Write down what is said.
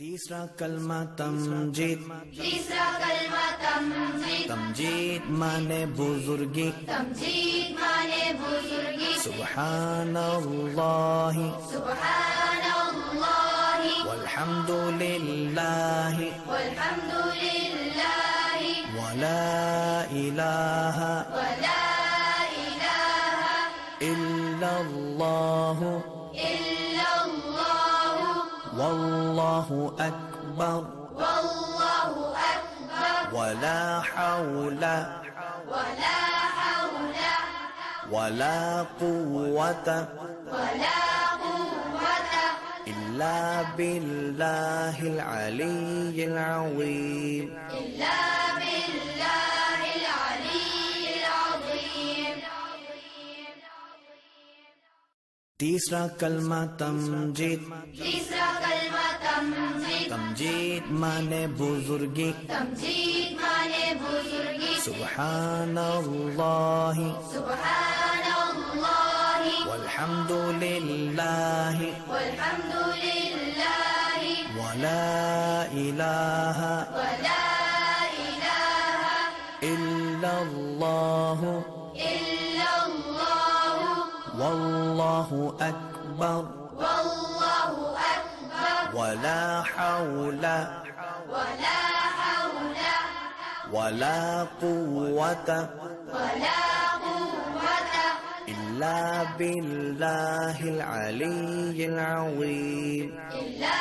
तीसरा कलमा तमजीद। तीसरा कलमा तमजीद। तमजीद माने बुजुर्गी। तमजीद माने बुजुर्गी। सुब्हानल्लाहि सुब्हानल्लाहि वल्हम्दुलिल्लाहि वल्हम्दुलिल्लाहि वला इलाहा वला इलाहा इल्लल्लाहु इल्लल्लाहु वल्लाहु अकबर वल्लाहु अकबर वला हौला वला हौला वला कुव्वता वला कुव्वता इल्ला बिल्लाहिल अलिय्यिल अज़ीम। इल्ला बिल्लाहिल अलिय्यिल अज़ीम। तीसरा कलमा तमजीद। तीसरा कलमा तमजीद। तमजीद माने बुजुर्गी। तमजीद माने बुजुर्गी। सुब्हानल्लाहि सुब्हानल्लाहि वल्हम्दुलिल्लाहि वल्हम्दुलिल्लाहि वला इलाहा वला इलाहा इल्लल्लाहु इल्लल्लाहु वल्लाहु अकबर वल्लाहु अकबर वला हौला वला हौला वला कुव्वता वला कुव्वता इल्ला बिल्लाहिल अलिय्यिल अज़ीम। इल्ला